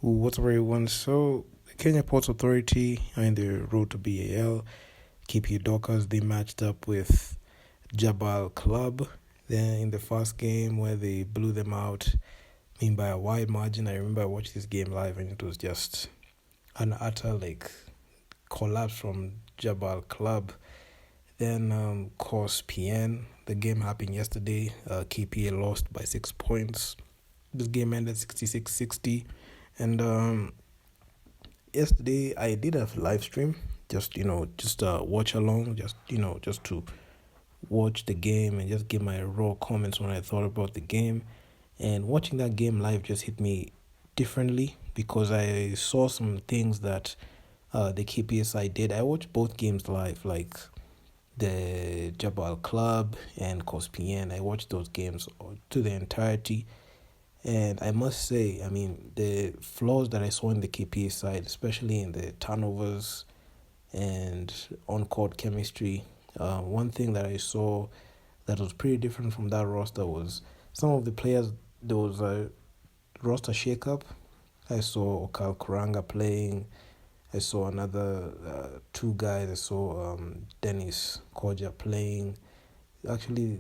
What's up, everyone? So, the Kenya Ports Authority are in the road to BAL. KP Dockers, they matched up with Jabal Club. Then in the first game where they blew them out, by a wide margin. I remember I watched this game live and it was just an utter collapse from Jabal Club. Then, course PN, the game happened yesterday. KPA lost by 6 points. This game ended 66-60. And yesterday I did a live stream, just watch along, just to watch the game and just give my raw comments when I thought about the game. And watching that game live just hit me differently because I saw some things that the KPA side did. I watched both games live, like the Jabal Club and Cospien. I watched those games to the entirety. And I must say, the flaws that I saw in the KPA side, especially in the turnovers and on-court chemistry, one thing that I saw that was pretty different from that roster was some of the players. There was a roster shake-up. I saw Okal Kuranga playing. I saw another two guys. I saw Dennis Koja playing. Actually,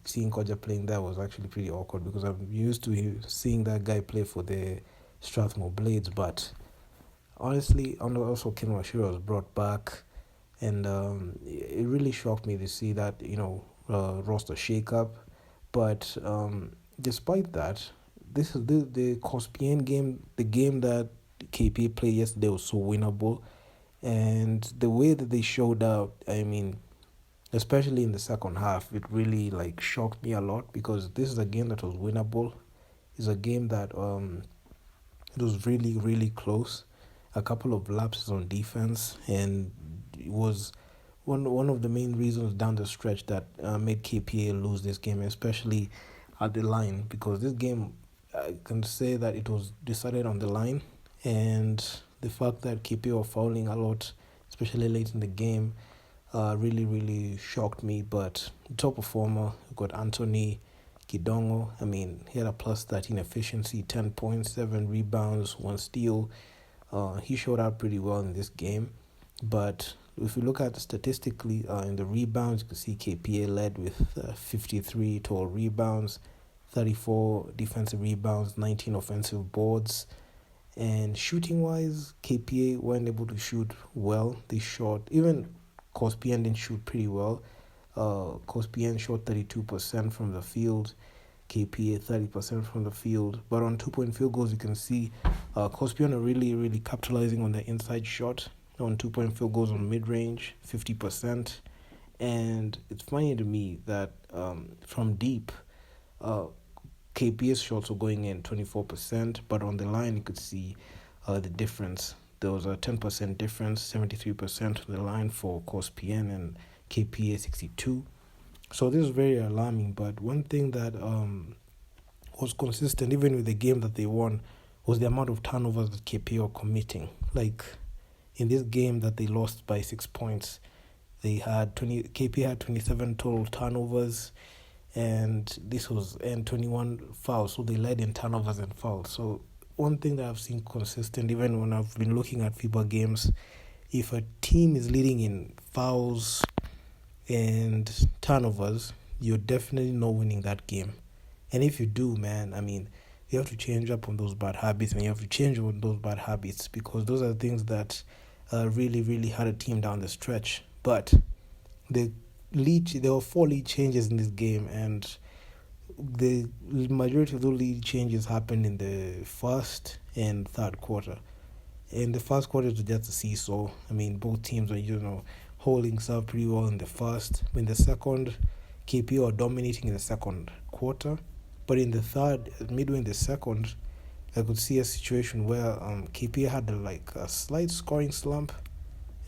seeing Koja playing there was actually pretty awkward because I'm used to seeing that guy play for the Strathmore Blades. But honestly, also Ken Washira was brought back, and it really shocked me to see that roster shake-up. But despite that, this is the Cospian game, the game that KP played yesterday was so winnable, and the way that they showed out, especially in the second half, it really shocked me a lot because this is a game that was winnable. It's a game that it was really, really close. A couple of lapses on defense, and it was one of the main reasons down the stretch that made KPA lose this game, especially at the line, because this game, I can say that it was decided on the line, and the fact that KPA were fouling a lot, especially late in the game, really, really shocked me. But the top performer, we got Anthony Kidongo. He had a plus 13 efficiency, 10 points, 7 rebounds, 1 steal. He showed out pretty well in this game. But if you look at statistically in the rebounds, you can see KPA led with 53 total rebounds, 34 defensive rebounds, 19 offensive boards. And shooting-wise, KPA weren't able to shoot well. They shot, even Cospien didn't shoot pretty well. Cospien shot 32% from the field, KPA 30% from the field. But on 2-point field goals, you can see Cospien are really, really capitalizing on the inside shot. On 2-point field goals on mid-range, 50%. And it's funny to me that from deep, KPA's shots were going in 24%, but on the line you could see the difference. There was a 10% difference, 73% on the line for Cospien and KPA 62. So this is very alarming, but one thing that was consistent even with the game that they won was the amount of turnovers that KPA were committing. Like in this game that they lost by 6 points, KPA had 27 total turnovers, and 21 fouls, so they led in turnovers and fouls. So one thing that I've seen consistent, even when I've been looking at FIBA games, if a team is leading in fouls and turnovers, you're definitely not winning that game. And if you do, man, you have to change up on those bad habits, and you have to change on those bad habits because those are things that really, really had a team down the stretch. But there were 4 lead changes in this game, and the majority of those lead changes happened in the first and third quarter. In the first quarter, it was just a seesaw. Both teams were, holding serve pretty well in the first. In the second, KP were dominating in the second quarter. But in the third, midway in the second, I could see a situation where KP had a slight scoring slump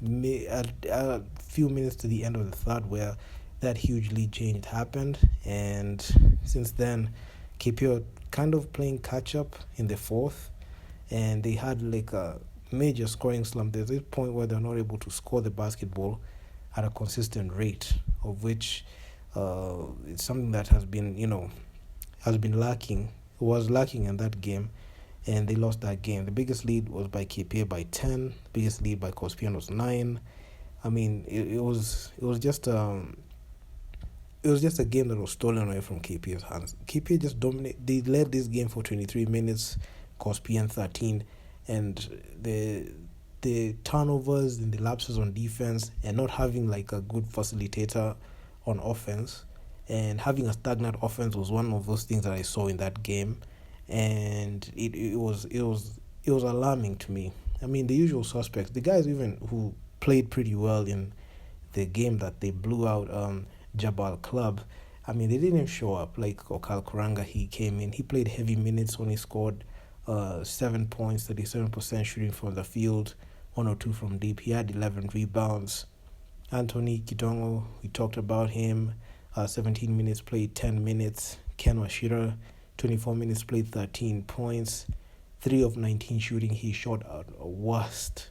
a few minutes to the end of the third, where that huge lead change happened, and since then KP are kind of playing catch up in the fourth, and they had a major scoring slump. There's this point where they're not able to score the basketball at a consistent rate, of which it's something that has been lacking. It was lacking in that game, and they lost that game. The biggest lead was by KPA by 10. Biggest lead by Cospian was 9. I mean, it was just a game that was stolen away from KPA's hands. KPA just dominated. They led this game for 23 minutes, Cospian 13, and the turnovers and the lapses on defense, and not having like a good facilitator on offense, and having a stagnant offense was one of those things that I saw in that game, and it was alarming to me. I mean, the usual suspects, the guys even who played pretty well in the game that they blew out Jabal Club. I mean, they didn't show up. Like Okal Kuranga, he came in, he played heavy minutes when he scored 7 points, 37% shooting from the field, 102 from deep. He had 11 rebounds. Anthony Kidongo, we talked about him. 17 minutes played, 10 minutes. Ken Washira, 24 minutes played, 13 points. 3 of 19 shooting, he shot out worst.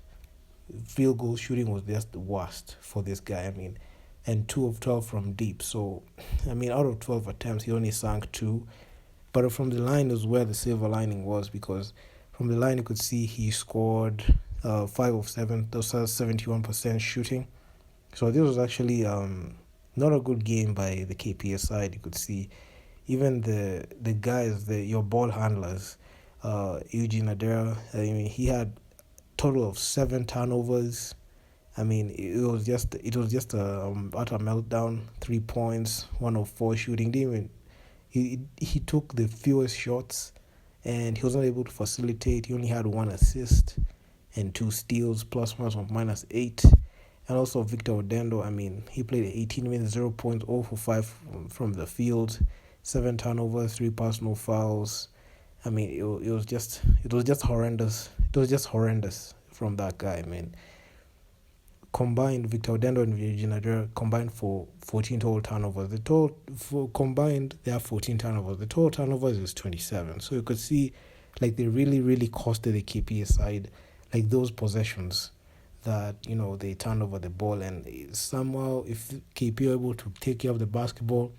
Field goal shooting was just the worst for this guy. I mean, and 2 of 12 from deep. So, I mean, out of 12 attempts, he only sank 2. But from the line is where the silver lining was, because from the line you could see he scored 5 of 7. Those are 71% shooting. So this was actually not a good game by the KPS side. You could see even the guys, your ball handlers, Eugene Adera. I mean, he had total of 7 turnovers. I mean, it was just a utter meltdown. 3 points, 1 of 4 shooting. Didn't even he took the fewest shots, and he was not able to facilitate. He only had 1 assist and 2 steals, plus minus of -8. And also Victor Odendo, I mean, he played 18 minutes, 0 points, 0 for 5 from the field, 7 turnovers, 3 personal fouls. I mean, it was just horrendous. It was just horrendous from that guy, man. Combined, Victor Odendo and Virginia Adera combined for 14 total turnovers. Combined, they have 14 turnovers. The total turnovers is 27. So you could see, like, they really, really costed the KPA side, like those possessions that, they turned over the ball. And somehow, if KPA were able to take care of the basketball,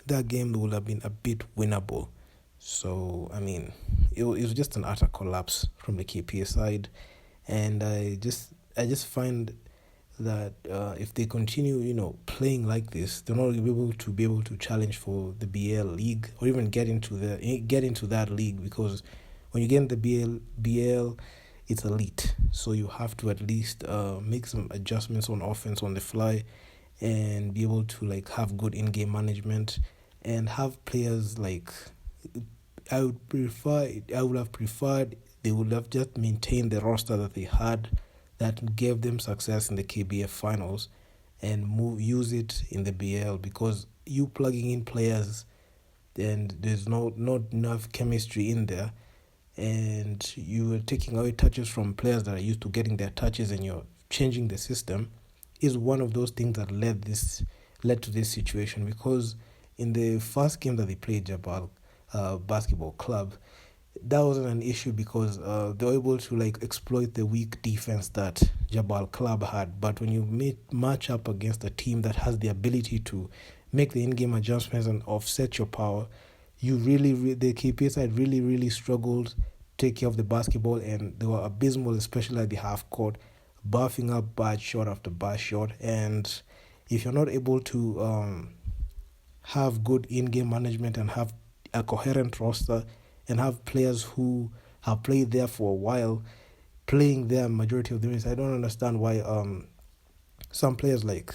that game would have been a bit winnable. So, I mean, it was just an utter collapse from the KPA side. And I just find that if they continue, playing like this, they're not be able to challenge for the BAL league, or even get into that league, because when you get in the BAL, it's elite. So you have to at least make some adjustments on offense on the fly, and be able to have good in-game management, and have players like I would have preferred they would have just maintained the roster that they had, that gave them success in the KBF finals, and use it in the BL, because you plugging in players and there's not enough chemistry in there, and you are taking away touches from players that are used to getting their touches, and you're changing the system, is one of those things that led to this situation. Because in the first game that they played, Jabal Basketball Club, that wasn't an issue, because they were able to exploit the weak defense that Jabal Club had. But when you match up against a team that has the ability to make the in-game adjustments and offset your power, the KPA side really struggled to take care of the basketball, and they were abysmal, especially at the half court, buffing up bad shot after bad shot. And if you're not able to have good in-game management, and have a coherent roster, and have players who have played there for a while playing there majority of the minutes, I don't understand why some players like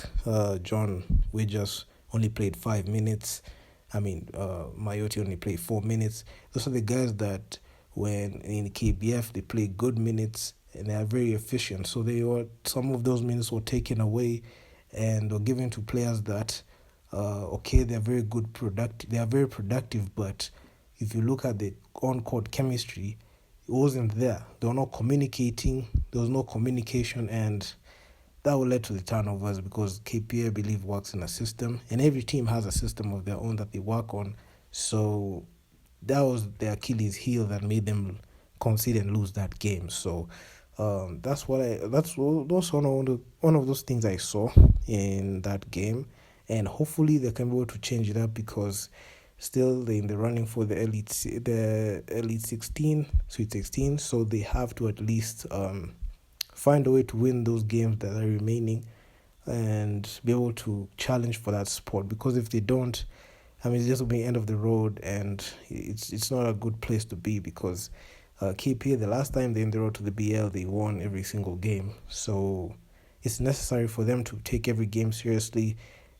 John Wages only played 5 minutes. I mean, Mayoti only played 4 minutes. Those are the guys that, when in KBF, they play good minutes and they are very efficient. So some of those minutes were taken away and were given to players that, they're very they are very productive, but if you look at the on-court chemistry, it wasn't there. They were not communicating. There was no communication, and that will lead to the turnovers, because KPA, I believe, works in a system, and every team has a system of their own that they work on. So that was the Achilles heel that made them concede and lose that game. So that's one of those things I saw in that game, and hopefully they can be able to change it up, because Still, they're in the running for the elite 16, Sweet 16. So they have to at least find a way to win those games that are remaining and be able to challenge for that spot. Because if they don't, I mean, it's just be end of the road, and it's not a good place to be. Because KPA, the last time they in the road to the BL, they won every single game. So it's necessary for them to take every game seriously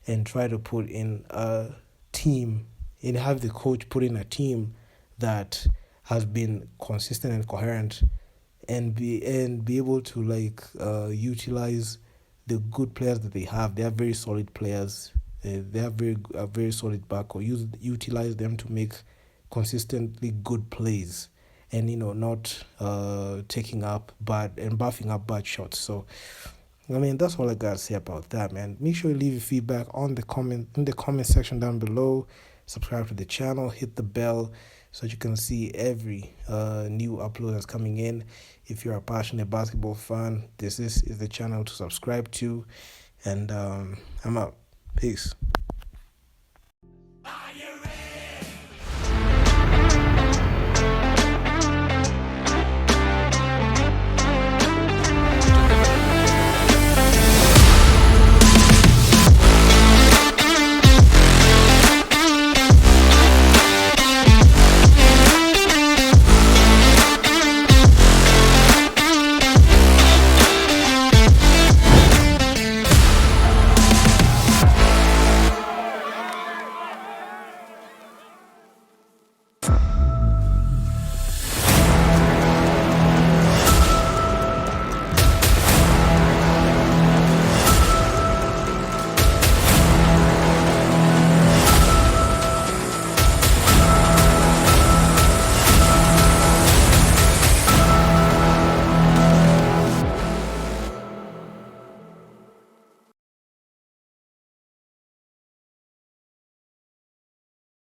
and try to put in a team and have the coach put in a team that has been consistent and coherent, and be able to utilize the good players that they have. They have very solid players. They have very solid back, or utilize them to make consistently good plays, and not taking up bad and buffing up bad shots. So I mean, that's all I gotta say about that, man. Make sure you leave your feedback in the comment section down below. Subscribe to the channel, hit the bell so that you can see every new upload that's coming in. If you're a passionate basketball fan, this is the channel to subscribe to. And I'm out. Peace.